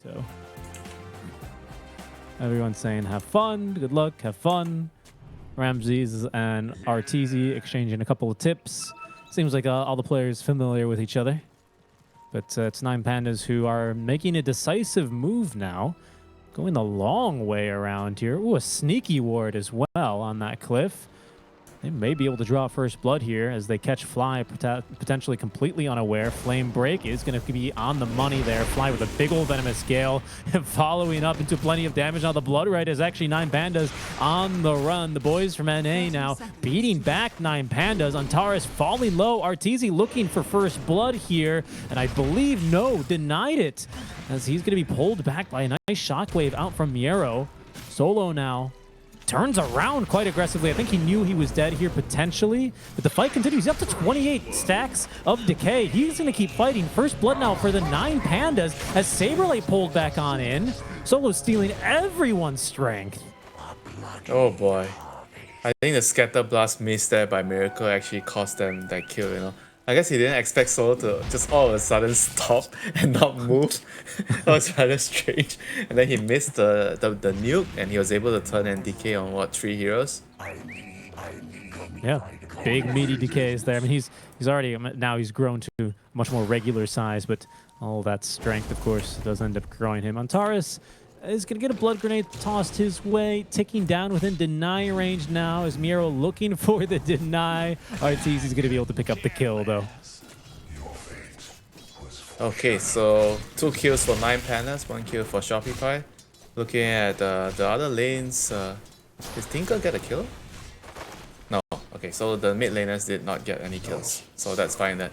So everyone's saying have fun, good luck, have fun. Ramses and Arteezy exchanging a couple of tips. Seems like all the players familiar with each other. But it's 9 Pandas who are making a decisive move now. Going the long way around here. Ooh, a sneaky ward as well on that cliff. They may be able to draw first blood here as they catch Fly, potentially completely unaware. Flame Break is going to be on the money there. Fly with a big old Venomous Gale and following up into plenty of damage. Now the Blood Right is actually 9 Pandas on the run. The boys from NA now beating back 9 Pandas. Antares falling low. Arteezy looking for first blood here. And I believe, no, denied it as he's going to be pulled back by a nice shockwave out from Miero. Solo now turns around quite aggressively. I think he knew he was dead here potentially, but the fight continues. He's up to 28 stacks of decay. He's going to keep fighting. First blood now for the 9 Pandas as Saberlight pulled back on in. Solo stealing everyone's strength. Oh boy. I think the scatter blast missed there by Miracle actually cost them that kill, you know. I guess he didn't expect Solo to just all of a sudden stop and not move. That was rather strange. And then he missed the nuke and he was able to turn and decay on what, 3 heroes? Yeah, big meaty decays there. I mean, he's already, now he's grown to much more regular size, but all that strength, of course, does end up growing him. Antares is going to get a blood grenade tossed his way, ticking down within deny range now as Miero looking for the deny. Arteezy is going to be able to pick up the kill, though. Okay, so 2 kills for 9 Pandas, 1 kill for Shopify. Looking at the other lanes, did Tinker get a kill? No. Okay, so the mid laners did not get any kills, so that's fine then.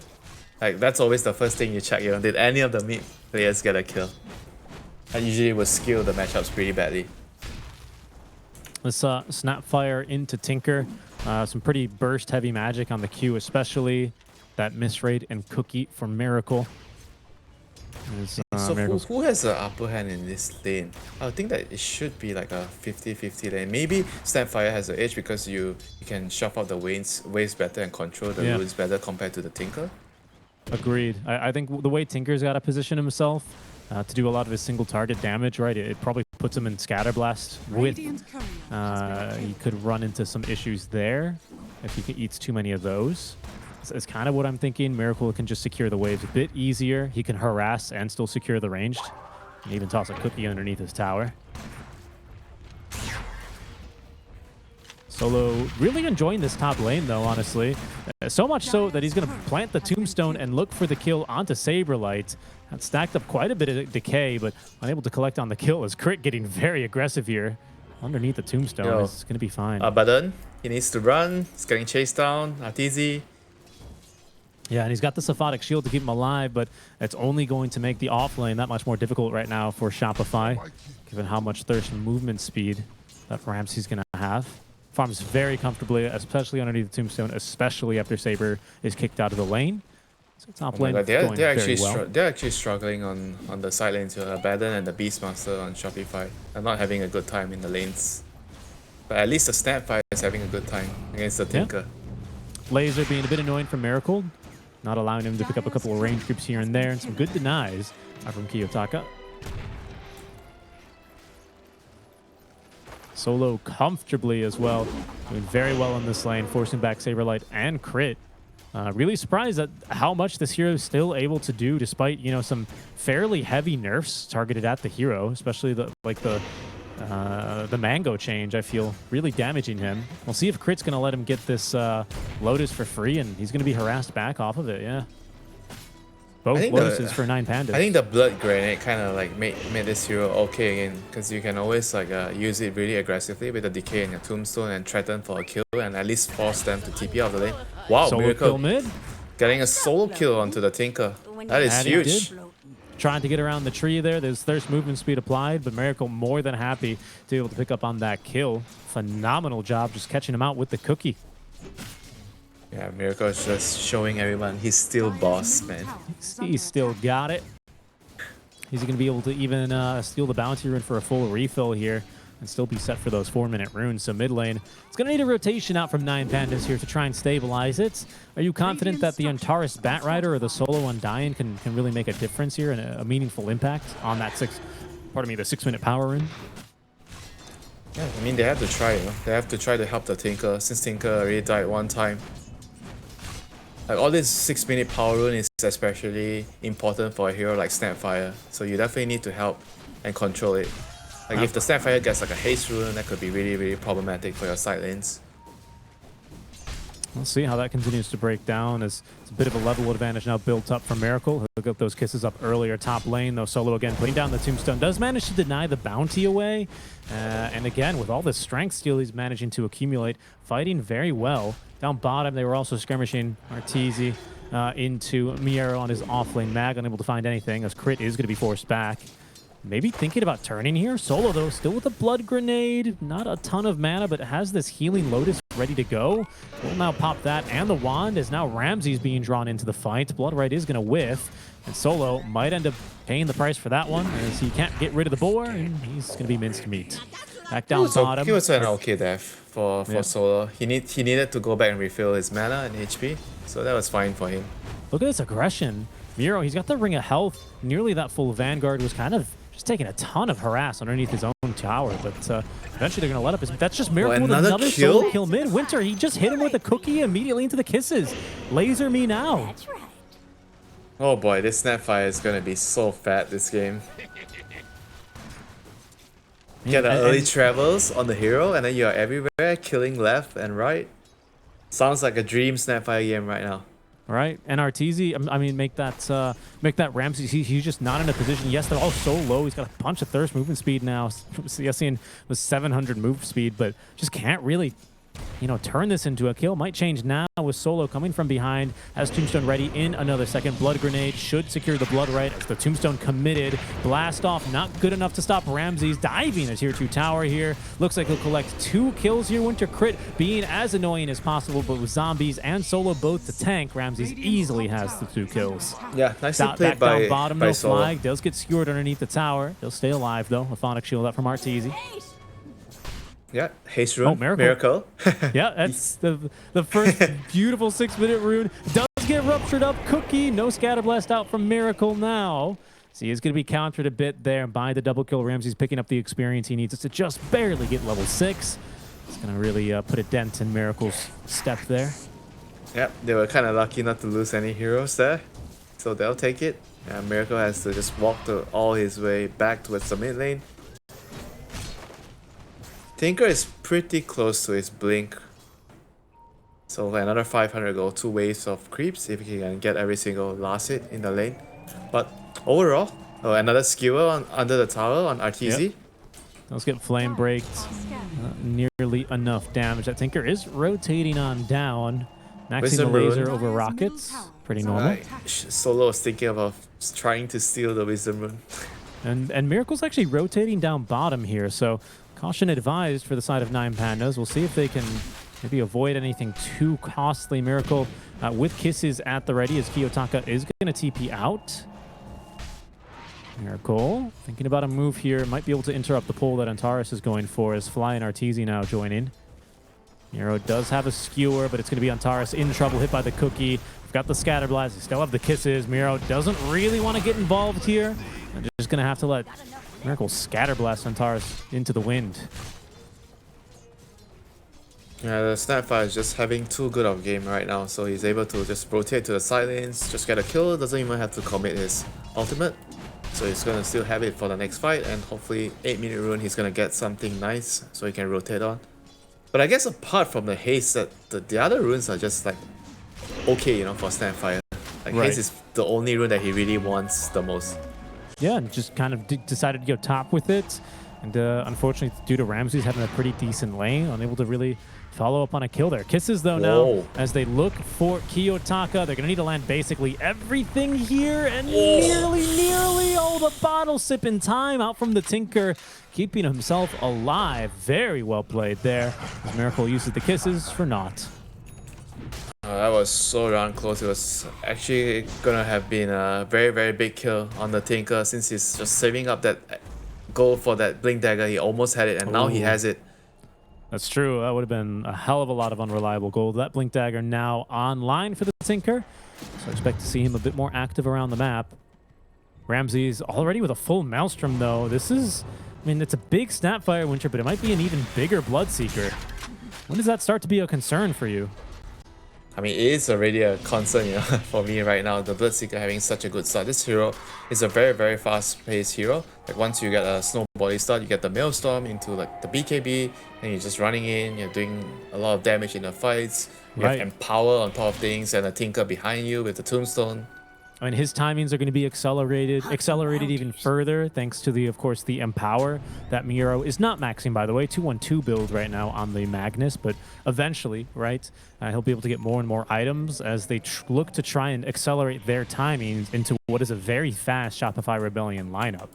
Like, that's always the first thing you check, you know, did any of the mid players get a kill? I usually would skew the matchups pretty badly. Let's Snapfire into Tinker. Some pretty burst heavy magic on the Q, especially that miss rate and cookie for Miracle. So who has the upper hand in this lane? I would think that it should be like a 50-50 lane. Maybe Snapfire has the edge because you can shove out the waves better and control the runes better compared to the Tinker. Agreed. I think the way Tinker's got to position himself to do a lot of his single target damage, right? It probably puts him in Scatterblast with. He could run into some issues there if he eats too many of those. It's kind of what I'm thinking. Miracle can just secure the waves a bit easier. He can harass and still secure the ranged. And even toss a cookie underneath his tower. Solo really enjoying this top lane, though, honestly. So much so that he's going to plant the tombstone and look for the kill onto Saberlight. That stacked up quite a bit of decay, but unable to collect on the kill as Crit getting very aggressive here. Underneath the tombstone, it's going to be fine. But then he needs to run. He's getting chased down. Arteezy. Yeah, and he's got the Saphotic Shield to keep him alive, but it's only going to make the off lane that much more difficult right now for Shopify, given how much thirst and movement speed that Ramsey's going to have. Farms very comfortably, especially underneath the tombstone, especially after Saber is kicked out of the lane. So top lane going very well. They're actually struggling on the side lanes to Abaddon and the Beastmaster on Shopify. They're not having a good time in the lanes. But at least the Snapfire is having a good time against the Tinker. Laser being a bit annoying for Miracle, not allowing him to pick up a couple of range groups here and there, and some good denies from Kiyotaka. Solo comfortably as well, doing very well in this lane, forcing back Saberlight and Crit. Really surprised at how much this hero is still able to do, despite, you know, some fairly heavy nerfs targeted at the hero, especially the Mango change. I feel really damaging him. We'll see if Crit's gonna let him get this Lotus for free, and he's gonna be harassed back off of it. Yeah. Both Lotuses for 9 Pandas. I think the Blood Grenade kind of like made this hero okay again, because you can always like use it really aggressively with the decay and your tombstone and threaten for a kill and at least force them to TP out of the lane. Wow, solo Miracle kill mid. Getting a solo kill onto the Tinker. That is huge. Trying to get around the tree there. There's thirst movement speed applied, but Miracle more than happy to be able to pick up on that kill. Phenomenal job just catching him out with the cookie. Yeah, Miracle is just showing everyone he's still boss, man. He's still got it. He's going to be able to even steal the bounty rune for a full refill here. and still be set for those 4-minute runes. So mid lane, it's going to need a rotation out from 9 Pandas here to try and stabilize it. Are you confident that the Antares Batrider or the solo Undying can really make a difference here and a meaningful impact on that the 6-minute power rune? Yeah, I mean, they have to try, you know? They have to try to help the Tinker, since Tinker already died one time. Like, all this 6-minute power rune is especially important for a hero like Snapfire, so you definitely need to help and control it. Like, if the Snapfire gets like a haste rune, that could be really, really problematic for your side lanes. We'll see how that continues to break down as it's a bit of a level advantage now built up for Miracle. He'll get those kisses up earlier top lane, though Solo again putting down the tombstone. Does manage to deny the bounty away. And again, with all this strength steal he's managing to accumulate, fighting very well. Down bottom, they were also skirmishing Arteezy into Miero on his offlane mag, unable to find anything as crit is going to be forced back. Maybe thinking about turning here. Solo, though, still with a blood grenade. Not a ton of mana, but has this healing Lotus ready to go. Will now pop that, and the wand as now Ramsey's being drawn into the fight. Bloodright is going to whiff, and Solo might end up paying the price for that one as he can't get rid of the boar, and he's going to be minced meat. Back down bottom. He was an okay death for Solo. He needed to go back and refill his mana and HP, so that was fine for him. Look at this aggression. Miro, he's got the Ring of Health. Nearly that full Vanguard was kind of just taking a ton of harass underneath his own tower, but eventually they're going to let up his... That's just Miracle with another solo kill mid. Winter, he just hit him with a cookie immediately into the kisses. Laser me now. Oh boy, this Snapfire is going to be so fat this game. Get the early travels on the hero, and then you're everywhere, killing left and right. Sounds like a dream Snapfire game right now. Right, and Arteezy, I mean, make that Ramsey. He's just not in a position. Yes, they're all so low. He's got a bunch of thirst movement speed now. Yassine was 700 move speed, but just can't really, you know, turn this into a kill. Might change now with Solo coming from behind. Has Tombstone ready in another second. Blood Grenade should secure the Bloodright as the Tombstone committed. Blast off, not good enough to stop Ramsey's diving a tier 2 tower here. Looks like he'll collect 2 kills here. Winter crit being as annoying as possible, but with zombies and Solo both to tank, Ramsey's easily has the 2 kills. Yeah, nicely played back down bottom, no Solo. flag. Does get skewered underneath the tower. He'll stay alive though. A Phonic shield up from Arteezy. Yeah, haste rune. Oh, Miracle. Yeah, that's the first beautiful 6-minute rune. Does get ruptured up. Cookie, no Scatterblast out from Miracle now. So he is going to be countered a bit there by the double kill. Ramsey's picking up the experience he needs to just barely get level 6. It's going to really put a dent in Miracle's step there. Yep, they were kind of lucky not to lose any heroes there, so they'll take it. Miracle has to just walk all his way back towards the mid lane. Tinker is pretty close to his blink. So another 500 gold, 2 waves of creeps if he can get every single last hit in the lane. But overall, another skewer under the tower on Arteezy. Yep. Let's get flame braked. Nearly enough damage. That Tinker is rotating on down. Maxing the laser over rockets. Pretty normal. Solo was thinking about trying to steal the Wisdom Rune. And Miracle's actually rotating down bottom here, so caution advised for the side of 9 Pandas. We'll see if they can maybe avoid anything too costly. Miracle with kisses at the ready as Kiyotaka is going to TP out. Miracle thinking about a move here. Might be able to interrupt the pull that Antares is going for as Fly and Arteezy now join in. Miro does have a skewer, but it's going to be Antares in trouble, hit by the cookie. We've got the Scatterblast. We still have the kisses. Miro doesn't really want to get involved here. I'm just going to have to let Miracle Scatterblast Antares into the wind. Yeah, the Snapfire is just having too good of a game right now, so he's able to just rotate to the side lanes, just get a kill, doesn't even have to commit his ultimate. So he's going to still have it for the next fight, and hopefully 8-minute rune he's going to get something nice so he can rotate on. But I guess apart from the haste, that the other runes are just like okay, you know, for Snapfire. Like haste is the only rune that he really wants the most. Yeah, and just kind of decided to go top with it. And unfortunately, due to Ramsey's having a pretty decent lane, unable to really follow up on a kill there. Kisses, though, now, as they look for Kiyotaka. They're going to need to land basically everything here. And nearly, the bottle sip in time out from the Tinker, keeping himself alive. Very well played there. As Miracle uses the kisses for naught. That was so darn close. It was actually going to have been a very, very big kill on the Tinker since he's just saving up that go for that Blink Dagger. He almost had it, and now he has it. That's true. That would have been a hell of a lot of unreliable gold. That Blink Dagger now online for the Tinker. So I expect to see him a bit more active around the map. Ramsey's already with a full Maelstrom, though. This is, I mean, it's a big Snapfire Winter, but it might be an even bigger Bloodseeker. When does that start to be a concern for you? I mean, it is already a concern, you know, for me right now. The Bloodseeker having such a good start. This hero is a very, very fast-paced hero. Like once you get a snowbally start, you get the Maelstrom into like the BKB, and you're just running in. You're doing a lot of damage in the fights. You have Empower on top of things, and a Tinker behind you with the Tombstone. I mean, his timings are going to be accelerated even further, thanks to the, of course, the Empower. That Miro is not maxing, by the way, 2-1-2 build right now on the Magnus, but eventually, right, he'll be able to get more and more items as they look to try and accelerate their timings into what is a very fast Shopify Rebellion lineup.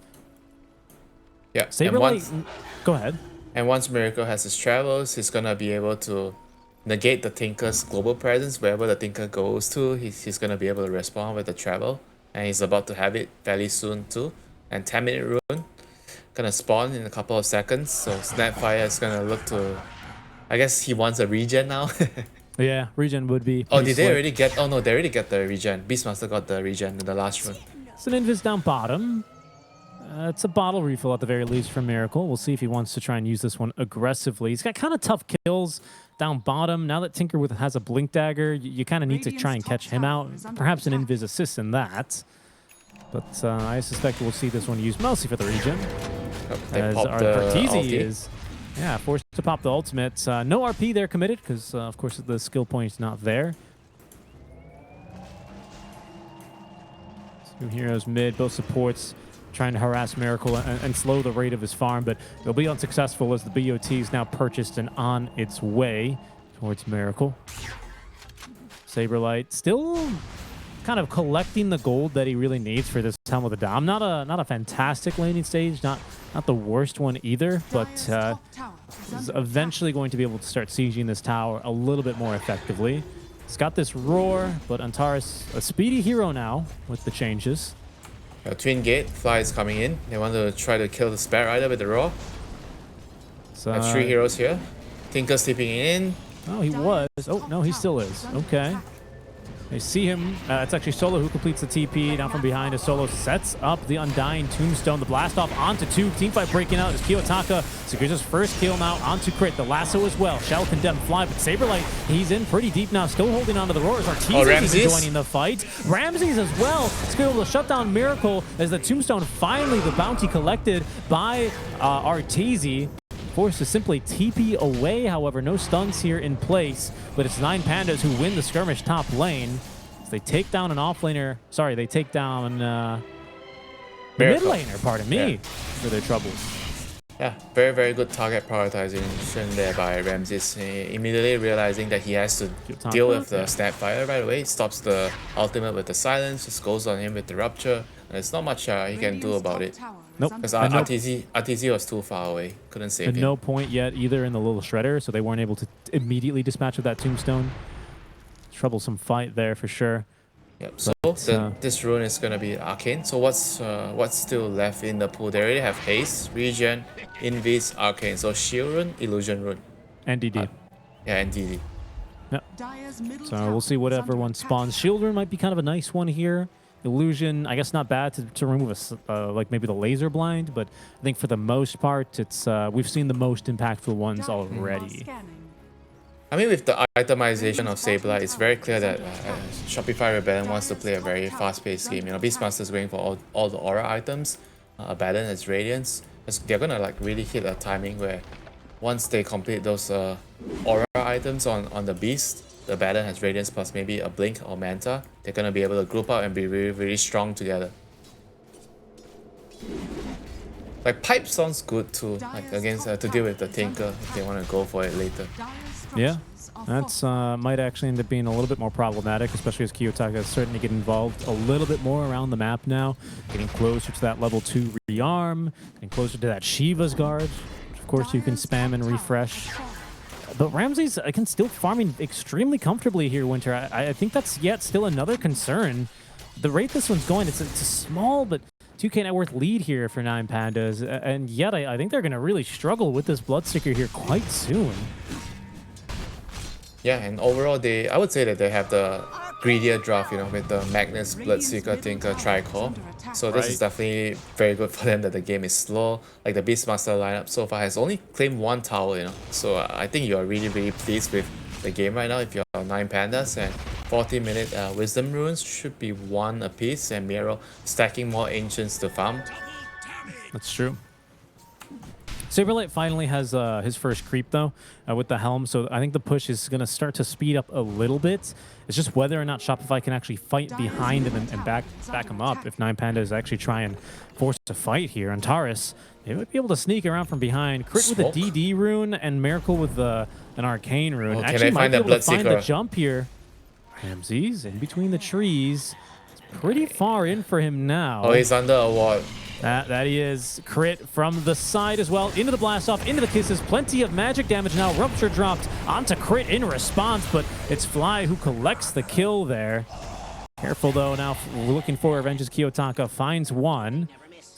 Yeah, Saberlight, go ahead. And once Miracle has his travels, he's going to be able to negate the Tinker's global presence. Wherever the Tinker goes to, he's going to be able to respond with the travel. And he's about to have it fairly soon too. And 10-minute rune going to spawn in a couple of seconds. So Snapfire is going to look to... I guess he wants a regen now. Yeah, regen would be... Oh, did they already get... Oh no, they already get the regen. Beastmaster got the regen in the last run. It's an Invis down bottom. It's a bottle refill at the very least from Miracle. We'll see if he wants to try and use this one aggressively. He's got kind of tough kills down bottom. Now that Tinker has a Blink Dagger, you kind of need to try and catch him out. Perhaps an Invis assist in that. But I suspect we'll see this one used mostly for the regen. As Arteezy is forced to pop the ultimate. No RP there committed because, of course, the skill point is not there. Two heroes mid, both supports trying to harass Miracle and slow the rate of his farm, but it'll be unsuccessful as the BOT is now purchased and on its way towards Miracle. Saberlight still kind of collecting the gold that he really needs for this Helm of the Dom. Not a fantastic laning stage, not the worst one either, but is eventually going to be able to start sieging this tower a little bit more effectively. It's got this roar, but Antares, a speedy hero now with the changes. Twin Gate, Fly is coming in. They want to try to kill the Spare Rider with the Roar. So, have 3 heroes here. Tinker sleeping in. Oh, he was. Oh, no, he still is. Okay. They see him. It's actually Solo who completes the TP. Down from behind as Solo sets up the Undying Tombstone. The blast off onto 2. Teamfight breaking out as Kiyotaka secures his first kill now onto crit. The lasso as well. Shall condemn Fly, but Saberlight, he's in pretty deep now. Still holding onto the Roars. Arteezy joining the fight. Ramses as well. He's able to shut down Miracle as the Tombstone finally the bounty collected by Arteezy. Forced to simply TP away, however, no stuns here in place, but it's 9 Pandas who win the skirmish top lane. So they take down an offlaner, sorry, they take down the mid laner, pardon me, for their troubles. Yeah, very, very good target prioritization there by Ramses. Immediately realizing that he has to deal with the Snapfire right away. Stops the ultimate with the silence, just goes on him with the rupture. And there's not much he can do about it. Nope. Because Arteezy was too far away. Couldn't save him. No point yet either in the little shredder, so they weren't able to immediately dispatch with that Tombstone. Troublesome fight there for sure. Yep. So this rune is gonna be Arcane. So what's still left in the pool? They already have Haste, Regen, Invis, Arcane. So Shield rune, Illusion rune. And DD. Yeah, and DD. Yep. So we'll see whatever one spawns. Shield rune might be kind of a nice one here. Illusion, I guess not bad to remove like maybe the laser blind, but I think for the most part, it's we've seen the most impactful ones already. I mean, with the itemization of Saberlight, it's very clear that Shopify Rebellion wants to play a very fast-paced game. You know, Beastmaster is going for all the aura items. Abaddon has Radiance. They're gonna like really hit a timing where once they complete those aura items on the Beast, the Abaddon has Radiance plus maybe a Blink or Manta. They're gonna be able to group up and be really, really strong together. Like Pipe sounds good too, like against to deal with the Tinker if they want to go for it later. Yeah, that's might actually end up being a little bit more problematic, especially as Kiyotaka is starting to get involved a little bit more around the map now, getting closer to that level 2 rearm, getting closer to that Shiva's guard, which of course you can spam and refresh. But Ramses, I can still farming extremely comfortably here, Winter. I think that's yet still another concern. The rate this one's going, it's a small but 2K net worth lead here for 9 Pandas, and yet I think they're going to really struggle with this Bloodseeker here quite soon. Yeah, and overall, I would say that they have the greedier draft, you know, with the Magnus, Bloodseeker, Tinker, Tricore. So this is definitely very good for them that the game is slow. Like the Beastmaster lineup so far has only claimed 1 tower, you know. So I think you are really, really pleased with the game right now if you're 9 Pandas, and 40-minute Wisdom Runes should be 1 apiece, and Miro stacking more Ancients to farm. That's true. Saberlight finally has his first creep though with the helm, so I think the push is going to start to speed up a little bit. It's just whether or not Shopify can actually fight behind him and back him up. If 9 Pandas actually try and force a fight here, Antares, they might be able to sneak around from behind. Crit with a DD rune and Miracle with an Arcane rune. Oh, actually might be able to find the jump here. Ramses in between the trees. It's pretty far in for him now. Oh, he's under a ward. That he is. Crit from the side as well. Into the blast off, into the kisses. Plenty of magic damage now. Rupture dropped onto Crit in response, but it's Fly who collects the kill there. Careful though now, looking for revenge as Kiyotaka finds one.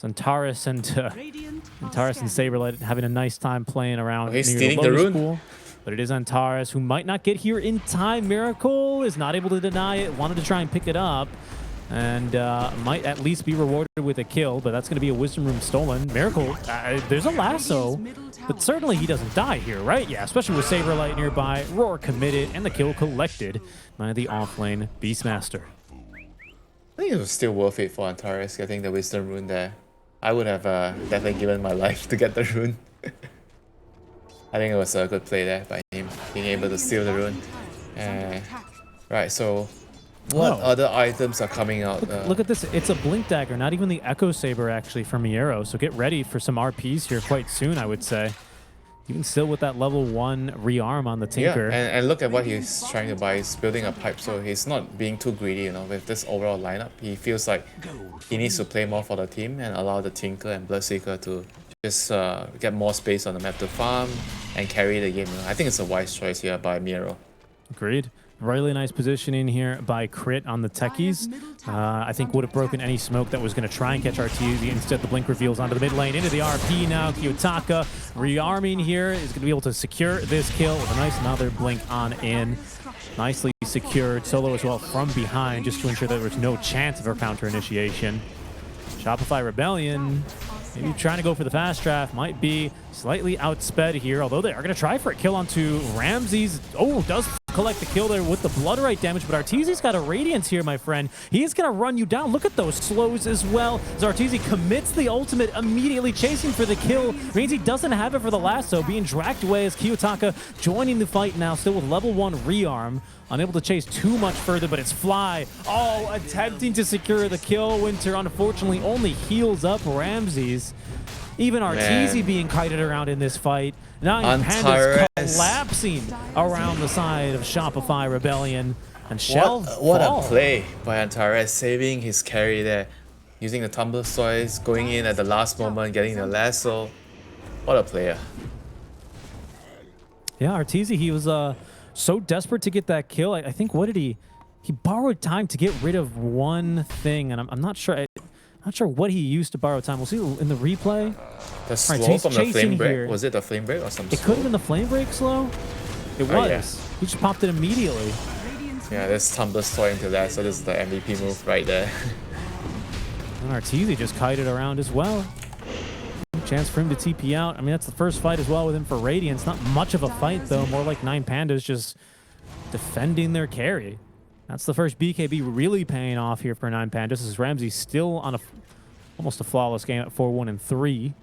Antares and Saberlight having a nice time playing around. He's near stealing the rune. Pool. But it is Antares who might not get here in time. Miracle is not able to deny it. Wanted to try and pick it up. And might at least be rewarded with a kill, but that's going to be a Wisdom Rune stolen. Miracle, there's a lasso, but certainly he doesn't die here, right? Yeah, especially with Saberlight nearby. Roar committed, and the kill collected by the offlane Beastmaster. I think it was still worth it for Antares getting the Wisdom Rune there. I would have definitely given my life to get the rune. I think it was a good play there by him, being able to steal the rune. Right, so what other items are coming out? Look at this. It's a Blink Dagger, not even the Echo Saber actually from Miero. So get ready for some RPs here quite soon, I would say. Even still with that level 1 rearm on the Tinker. Yeah, and look at what he's trying to buy. He's building a pipe, so he's not being too greedy, you know, with this overall lineup. He feels like he needs to play more for the team and allow the Tinker and Bloodseeker to just get more space on the map to farm and carry the game. I think it's a wise choice here by Miero. Agreed. Really nice positioning here by Crit on the techies. I think would have broken any smoke that was going to try and catch Arteezy. Instead, the blink reveals onto the mid lane, into the RP now. Kiyotaka rearming here is going to be able to secure this kill with a nice another blink on in. Nicely secured. Solo as well from behind just to ensure that there was no chance of a counter initiation. Shopify Rebellion, maybe trying to go for the fast draft, might be slightly outsped here, although they are going to try for a kill onto Ramses. Oh, does collect the kill there with the blood right damage, but Arteezy's got a Radiance here, my friend. He is going to run you down. Look at those slows as well. As Arteezy commits the ultimate, immediately chasing for the kill. Means he doesn't have it for the lasso, being dragged away as Kiyotaka joining the fight now, still with level 1 rearm. Unable to chase too much further, but it's Fly. Oh, attempting to secure the kill. Winter unfortunately only heals up Ramses. Even Arteezy being kited around in this fight. 9 Pandas collapsing around the side of Shopify Rebellion. And Shell What a play by Antares, saving his carry there. Using the Tumblestoys, going in at the last moment, getting the lasso. What a player. Yeah, Arteezy, he was so desperate to get that kill. I think, what did he borrowed time to get rid of one thing, and I'm not sure. Not sure what he used to borrow time. We'll see in the replay. The slow from the flame break. Here. Was it the flame break or something? It could have been the flame break slow. It was. Yeah. He just popped it immediately. Yeah, this Tumblestoy into that, so this is the MVP move right there. And Arteezy just kited around as well. Chance for him to TP out. I mean, that's the first fight as well with him for Radiance. Not much of a fight, though. More like 9 Pandas just defending their carry. That's the first BKB really paying off here for 9 Pandas. This is Ramsey still on almost a flawless game at 4-1 and 3.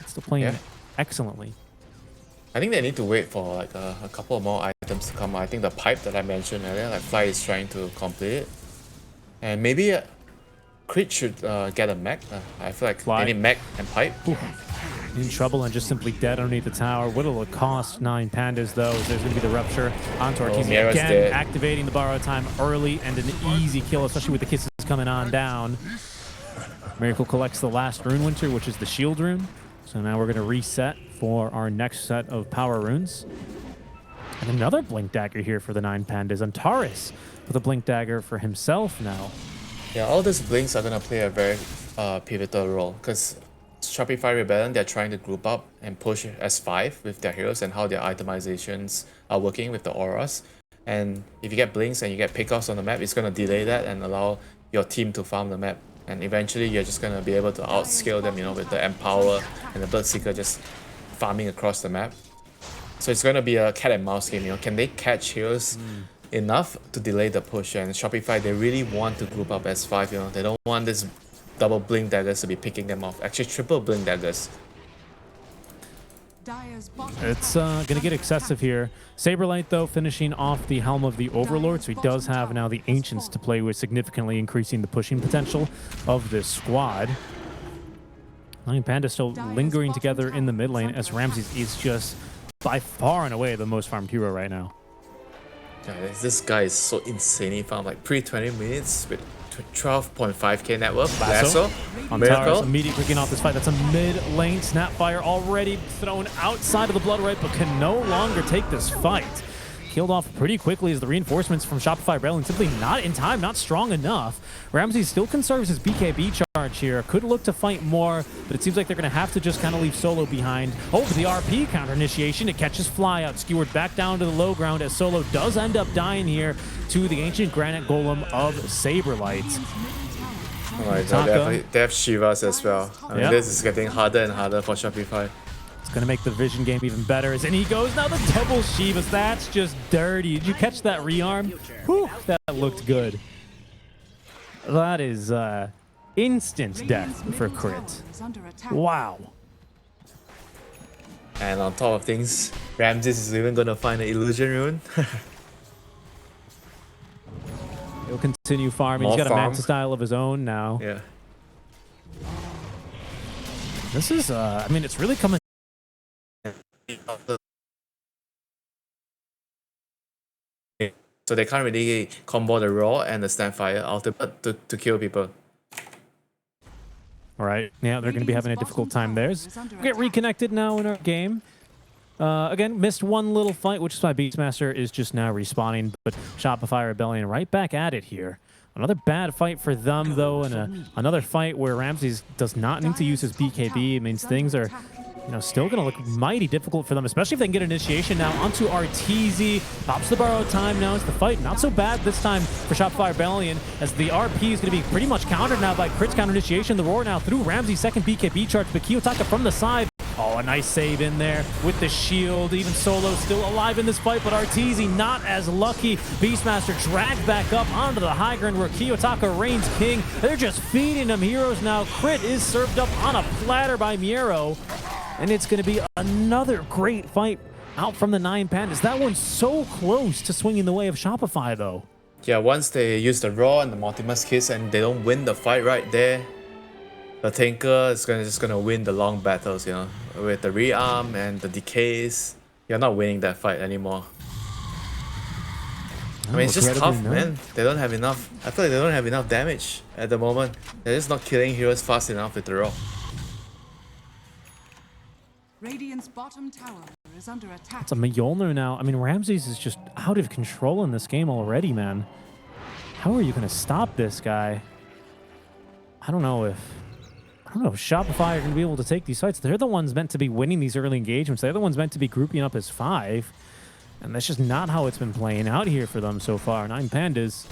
Still playing excellently. I think they need to wait for like a couple of more items to come. I think the pipe that I mentioned earlier, like Fly is trying to complete it. And maybe Crit should get a mech. I feel like they need mech and pipe. Ooh. In trouble and just simply dead underneath the tower. What'll it cost 9 Pandas though? There's going to be the rupture onto our team again, dead. Activating the borrow time early and an easy kill, especially with the kisses coming on down. Miracle collects the last rune, Winter, which is the shield rune. So now we're going to reset for our next set of power runes. And another blink dagger here for the 9 Pandas. Antares with a blink dagger for himself now. Yeah, all these blinks are going to play a very pivotal role because Shopify Rebellion, they're trying to group up and push S5 with their heroes and how their itemizations are working with the auras. And if you get blinks and you get pickoffs on the map, it's going to delay that and allow your team to farm the map. And eventually you're just going to be able to outscale them, you know, with the Empower and the Bloodseeker just farming across the map. So it's going to be a cat and mouse game, you know. Can they catch heroes enough to delay the push? And Shopify, they really want to group up S5, you know. They don't want this double blink daggers to be picking them off. Actually, triple blink daggers. It's gonna get excessive here. Saberlight, though, finishing off the Helm of the Overlord, so he does have now the Ancients to play with, significantly increasing the pushing potential of this squad. Nine Pandas still lingering together in the mid lane, as Ramses is just by far and away the most farmed hero right now. Yeah, this guy is so insanely farmed, like pre-20 minutes with 12.5k net worth. Lasso on Miracle. towers, immediately picking off this fight. That's a mid lane Snapfire already thrown outside of the blood right, but can no longer take this fight. Killed off pretty quickly as the reinforcements from Shopify Rebellion simply not in time, not strong enough. Ramsey still conserves his BKB charge here. Could look to fight more, but it seems like they're going to have to just kind of leave Solo behind. Oh, the RP counter initiation. It catches Fly out, skewered back down to the low ground as Solo does end up dying here to the Ancient Granite Golem of Saberlight. Oh my god, they have Shivas as well. I mean, this is getting harder and harder for Shopify. It's going to make the vision game even better. And he goes, now the double Shivas. That's just dirty. Did you catch that rearm? Whew, that looked good. That is instant death for crit. Wow. And on top of things, Ramses is even going to find an illusion rune. He'll continue farming. He's got a max style of his own now. Yeah. This is, I mean, it's really coming. So they can't really combo the Raw and the Snapfire ultimate to kill people. All right. Yeah, they're going to be having a difficult time there. We'll get reconnected now in our game. Again, missed one little fight, which is why Beastmaster is just now respawning. But Shopify Rebellion right back at it here. Another bad fight for them, though, and another fight where Ramses does not need to use his BKB. It means things are, you know, still going to look mighty difficult for them, especially if they can get initiation now onto RTZ. Pops the borrowed time now. It's the fight. Not so bad this time for Shopify Rebellion, as the RP is going to be pretty much countered now by Crit's counter initiation. The Roar now through Ramses' second BKB charge, but Kiyotaka from the side. Oh, a nice save in there with the shield. Even Solo still alive in this fight, but Arteezy not as lucky. Beastmaster dragged back up onto the high ground where Kiyotaka reigns king. They're just feeding him heroes now. Crit is served up on a platter by Miero. And it's going to be another great fight out from the Nine Pandas. That one's so close to swinging the way of Shopify, though. Yeah, once they use the Raw and the Multimus Kiss and they don't win the fight right there, the Tinker is just gonna win the long battles, you know. With the rearm and the decays, you're not winning that fight anymore. I mean, it's just tough, man. They don't have enough. I feel like they don't have enough damage at the moment. They're just not killing heroes fast enough with the Raw. Radiant's bottom tower is under attack. It's a Mjolnir now. I mean, Ramses is just out of control in this game already, man. How are you going to stop this guy? I don't know if Shopify are going to be able to take these fights. They're the ones meant to be winning these early engagements. They're the ones meant to be grouping up as 5. And that's just not how it's been playing out here for them so far. Nine Pandas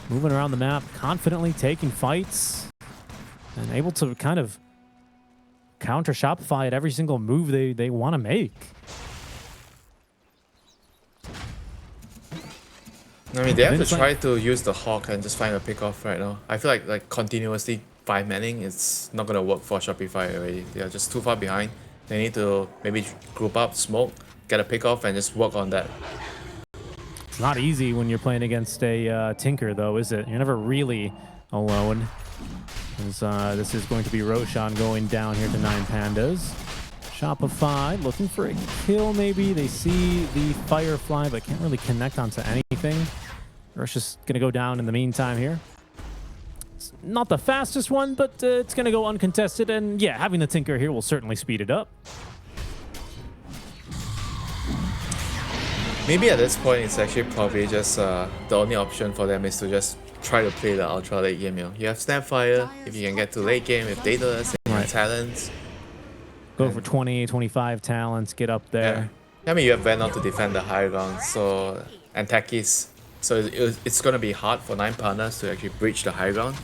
moving around the map, confidently taking fights, and able to kind of counter Shopify at every single move they want to make. I mean, they have to try to use the Hawk and just find a pickoff right now. I feel like continuously 5-manning, it's not going to work for Shopify already. They are just too far behind. They need to maybe group up, smoke, get a pickoff, and just work on that. It's not easy when you're playing against a Tinker, though, is it? You're never really alone. This is going to be Roshan going down here to Nine Pandas. Shopify looking for a kill, maybe. They see the Firefly, but can't really connect onto anything. Rush is going to go down in the meantime here. It's not the fastest one, but it's going to go uncontested. And yeah, having the Tinker here will certainly speed it up. Maybe at this point, it's actually probably just the only option for them is to just try to play the ultra late game. You have Snapfire. If you can get to late game with data, Right. talents. Go for 20, 25 talents, get up there. I mean, you have Venom to defend the high ground, so and Techies. So it's gonna be hard for 9 Pandas to actually breach the high ground.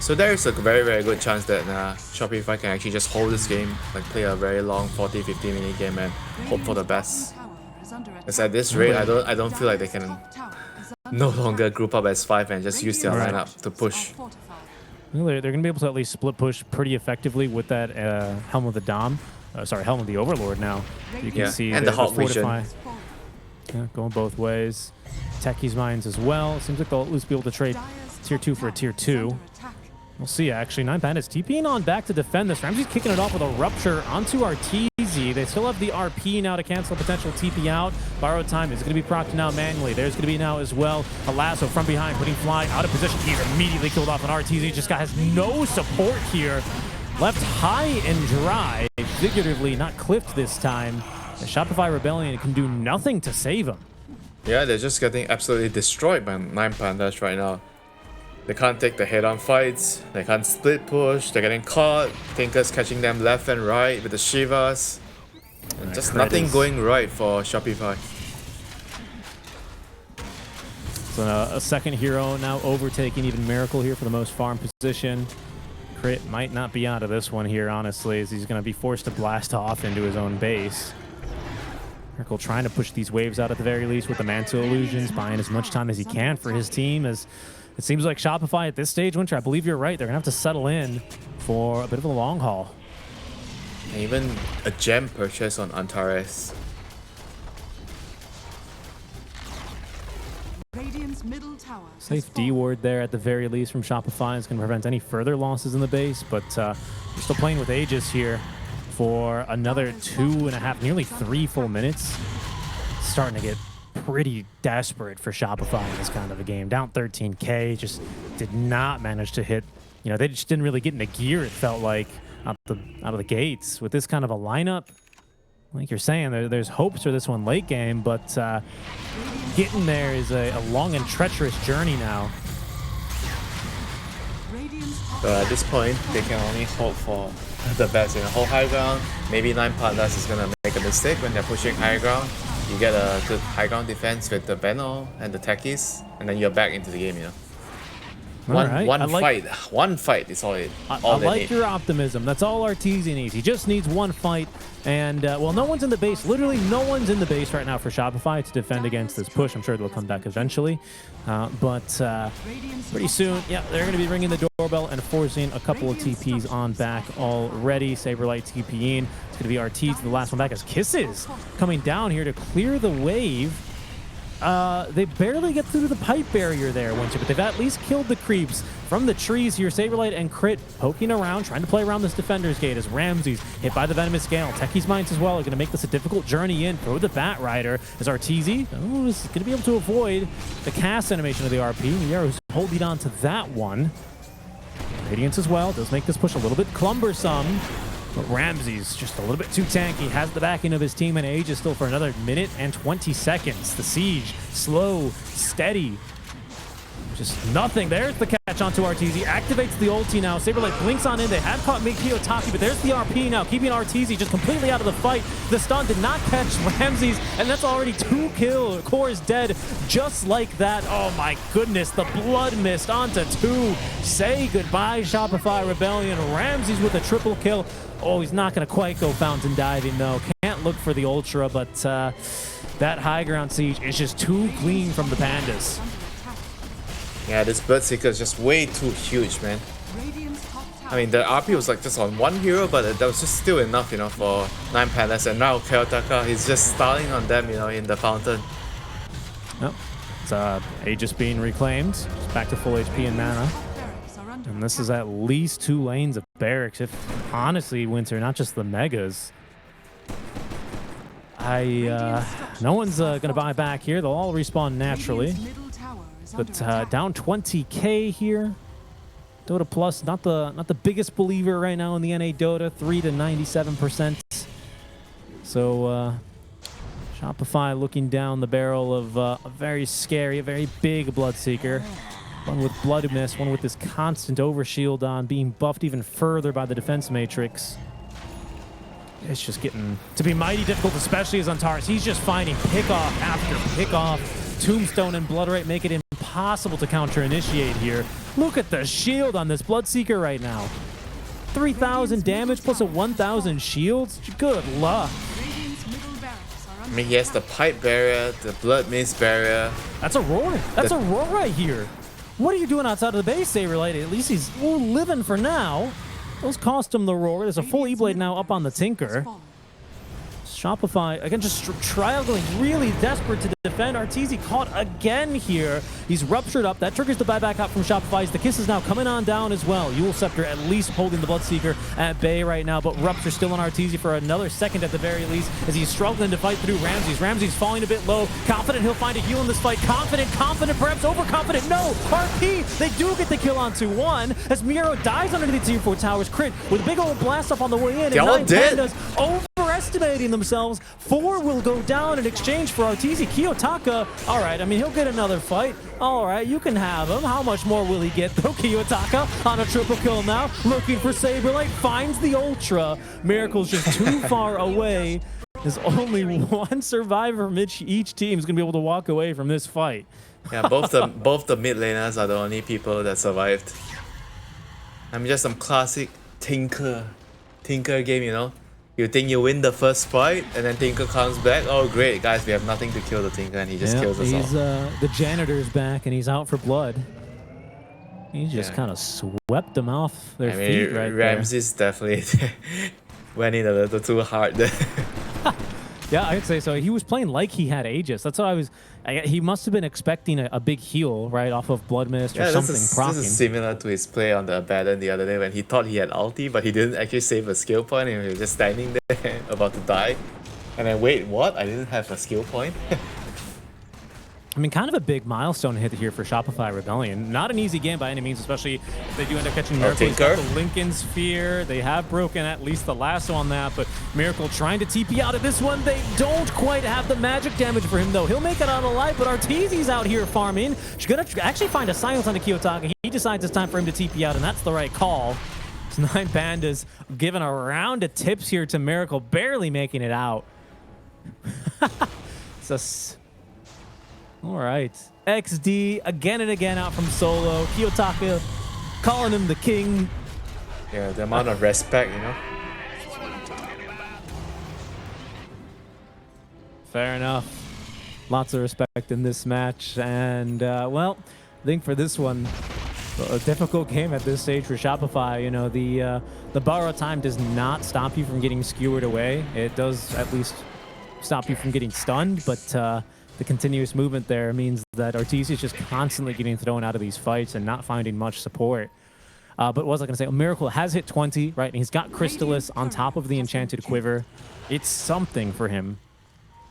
So there is a very, very good chance that Shopify can actually just hold this game, like play a very long 40-50 minute game and hope for the best. Because at this rate, I don't feel like they can no longer group up as 5 and just use their lineup to push. Well, they're going to be able to at least split push pretty effectively with that Helm of the Dom. Helm of the Overlord now. You can see and the Hot Fortify. Yeah, going both ways. Techie's mines as well. Seems like they'll at least be able to trade tier 2 for a tier 2. We'll see, actually. 9 Pandas TPing on back to defend this. Ramsey's kicking it off with a Rupture onto Arteezy. They still have the RP now to cancel potential TP out. Borrowed time is going to be procced now manually. There's going to be now as well a lasso from behind, putting Fly out of position. He's immediately killed off an Arteezy. Just guy has no support here. Left high and dry. Figuratively, not clipped this time. The Shopify Rebellion can do nothing to save him. Yeah, they're just getting absolutely destroyed by 9 Pandas right now. They can't take the head-on fights, they can't split push, they're getting caught, Tinker's catching them left and right with the Shivas. And just nothing going right for Shopify. So a second hero now overtaking even Miracle here for the most farm position. Crit might not be out of this one here, honestly, as he's going to be forced to blast off into his own base. Miracle trying to push these waves out at the very least with the Mantle Illusions, buying as much time as he can for his team, as it seems like Shopify at this stage, Winter, I believe you're right. They're going to have to settle in for a bit of a long haul. And even a gem purchase on Antares. Safe D ward there at the very least from Shopify. It's going to prevent any further losses in the base, but we're still playing with Aegis here for another 2.5, nearly 3 full minutes. Starting to get pretty desperate for Shopify in this kind of a game. Down 13K, just did not manage to hit. You know, they just didn't really get into gear, it felt like, out of the gates. With this kind of a lineup, like you're saying, there's hopes for this one late game, but getting there is a long and treacherous journey now. So at this point, they can only hope for the best in the whole high ground. Maybe 9 Pandas is going to make a mistake when they're pushing high ground. You get a good high ground defense with the Beno and the Techies, and then you're back into the game, you know. One fight is all I like your optimism. That's all Arteezy needs. He just needs one fight. And, well, no one's in the base. Literally no one's in the base right now for Shopify to defend against this push. I'm sure they'll come back eventually. But pretty soon, yeah, they're going to be ringing the doorbell and forcing a couple of TPs on back already. Saberlight TPing. It's going to be Arteezy, the last one back, as Kisses coming down here to clear the wave. They barely get through the pipe barrier there, Winter, but they've at least killed the creeps from the trees here. Saberlight and Crit poking around, trying to play around this defender's gate as Ramsey's hit by the Venomous Gale. Techie's Mines as well are going to make this a difficult journey in for the Bat Rider, as Arteezy is going to be able to avoid the cast animation of the RP. Miero's holding on to that one. Radiance as well does make this push a little bit cumbersome. But Ramsey's just a little bit too tanky, has the backing of his team, and Aegis still for another minute and 20 seconds. The siege, slow, steady. Just nothing. There's the catch onto Arteezy. Activates the ulti now. Saberlight blinks on in. They have caught Mikio Taki, but there's the RP now, keeping Arteezy just completely out of the fight. The stun did not catch Ramsey's, and that's already 2 kills. Core is dead just like that. Oh my goodness, the blood mist onto 2. Say goodbye, Shopify Rebellion. Ramsey's with a triple kill. Oh, he's not going to quite go fountain diving, though. Can't look for the Ultra, but that high ground siege is just too clean from the Pandas. Yeah, this Bloodseeker is just way too huge, man. I mean, the RP was like just on one hero, but that was just still enough, you know, for 9 Pandas. And now Kayotaka, he's just stalling on them, you know, in the fountain. Oh, it's Aegis being reclaimed. It's back to full HP and mana. And this is at least 2 lanes of barracks, if honestly, Winter, not just the megas. No one's going to buy back here. They'll all respawn naturally. But down 20K here. Dota Plus, not the biggest believer right now in the NA Dota, 3 to 97%. So Shopify looking down the barrel of a very scary, a very big Bloodseeker. One with Blood Mist, one with this constant overshield on, being buffed even further by the defense matrix. It's just getting to be mighty difficult, especially as Antares. He's just finding pick-off after pick-off. Tombstone and Bloodrite make it impossible to counter-initiate here. Look at the shield on this Bloodseeker right now. 3,000 damage plus a 1,000 shields. Good luck. Radiant's middle barracks are I under mean, he has the pipe barrier, the blood mist barrier. That's a roar. That's a roar right here. What are you doing outside of the base, Saberlight? At least he's living for now. Those cost him the roar. There's a full E-Blade now up on the Tinker. fallen. Shopify, again, just trialing, really desperate to defend. Arteezy caught again here. He's ruptured up. That triggers the buyback out from Shopify's. The kiss is now coming on down as well. Yule Scepter at least holding the Bloodseeker at bay right now, but Rupture still on Arteezy for another second at the very least as he's struggling to fight through Ramses. Ramses falling a bit low. Confident he'll find a heal in this fight. Confident, perhaps overconfident. No! RP! They do get the kill on 2-1 as Miro dies underneath the tier 4 towers. Crit with a big old blast off on the way in. They all and did. Pandas overestimating themselves. 4 will go down in exchange for Arteezy. Kiyotaka, all right, I mean, he'll get another fight. All right, you can have him. How much more will he get, though? Kiyotaka on a triple kill now, looking for Saberlight, finds the Ultra. Miracle's just too far away. There's only one survivor from each team is going to be able to walk away from this fight. Yeah, both the mid laners are the only people that survived. I mean, just some classic Tinker game, you know? You think you win the first fight, and then Tinker comes back. Oh, great, guys, we have nothing to kill the Tinker, and he just kills us all. The janitor's back, and he's out for blood. He just kind of swept them off their feet right Ramses definitely went in a little too hard there. Yeah, I'd say so. He was playing like he had Aegis. That's what I was... he must have been expecting a big heal, right, off of Blood Mist or something proccing. This is similar to his play on the Abaddon the other day when he thought he had ulti, but he didn't actually save a skill point and he was just standing there about to die. And then, wait, what? I didn't have a skill point? I mean, kind of a big milestone hit here for Shopify Rebellion. Not an easy game by any means, especially if they do end up catching Miracle. Tinker. The Lincoln Sphere. They have broken at least the lasso on that, but Miracle trying to TP out of this one. They don't quite have the magic damage for him, though. He'll make it out alive, but Arteezy's out here farming. She's going to actually find a silence on the Kiyotaka. He decides it's time for him to TP out, and that's the right call. It's 9 Pandas giving a round of tips here to Miracle, barely making it out. It's a... All right. XD again and again out from solo. Kiyotaka calling him the king. Yeah, the amount of respect, you know? Fair enough. Lots of respect in this match. And, well, I think for this one, a difficult game at this stage for Shopify. You know, the borrow time does not stop you from getting skewered away. It does at least stop you from getting stunned, but the continuous movement there means that Arteezy is just constantly getting thrown out of these fights and not finding much support. But what was I going to say? Miracle has hit 20, right? And he's got Crystallis on top of the Enchanted Quiver. It's something for him,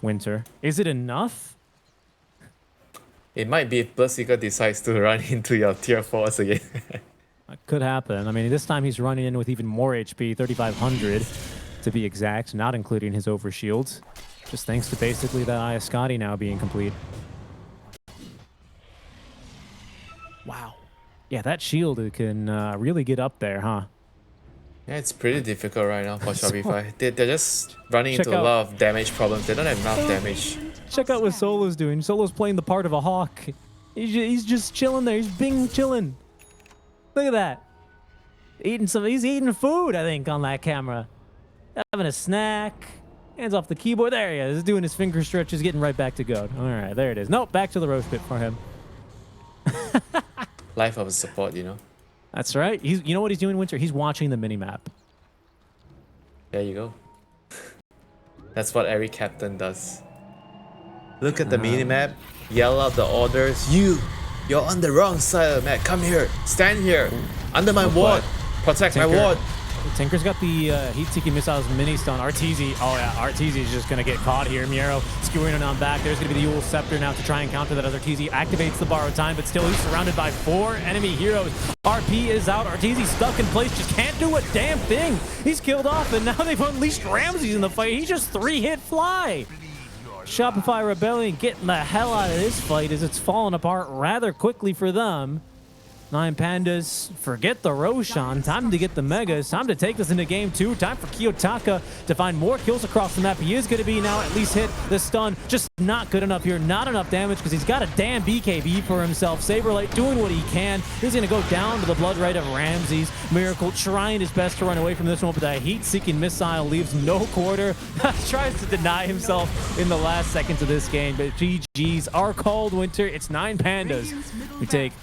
Winter. Is it enough? It might be if Bloodseeker decides to run into your tier 4s again. That could happen. I mean, this time he's running in with even more HP, 3,500 to be exact, not including his overshield. Just thanks to basically that Iascati now being complete. Wow. Yeah, that shield can really get up there, huh? Yeah, it's pretty difficult right now for Shopify. They're just running into a lot of damage problems. They don't have enough damage. Check out what Solo's doing. Solo's playing the part of a hawk. He's just chilling there. He's being chilling. Look at that. He's eating food, I think, on that camera. Having a snack. Hands off the keyboard. There he is. He's doing his finger stretches, getting right back to goat. All right, there it is. Nope, back to the roast pit for him. Life of a support, you know? That's right. You know what he's doing, Winter? He's watching the minimap. There you go. That's what every captain does. Look at the minimap, yell out the orders. You're on the wrong side of the map. Come here. Stand here. Under my ward. Protect my ward. Tinker's got the heat-seeking missiles mini-stun. Arteezy, oh yeah, Arteezy is just going to get caught here. Miro skewering it on back. There's going to be the Yule Scepter now to try and counter that as Arteezy activates the borrowed time, but still he's surrounded by 4 enemy heroes. RP is out. Arteezy's stuck in place, just can't do a damn thing. He's killed off, and now they've unleashed Ramses in the fight. He's just 3-hit fly. Shopify Rebellion getting the hell out of this fight as it's falling apart rather quickly for them. 9 Pandas, forget the Roshan. Time to get the Megas. Time to take this into game 2. Time for Kiyotaka to find more kills across the map. He is going to be now at least hit the stun. Just not good enough here. Not enough damage because he's got a damn BKB for himself. Saberlight doing what he can. He's going to go down to the blood right of Ramses. Miracle trying his best to run away from this one, but that heat-seeking missile leaves no quarter. Tries to deny himself in the last seconds of this game, but GG's are called winter. It's 9 Pandas. We take,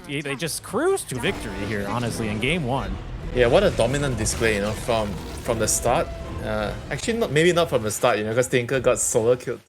they just cruised to victory here, honestly, in game 1. Yeah, what a dominant display, you know, from the start. Actually, maybe not from the start, you know, because Tinker got solo killed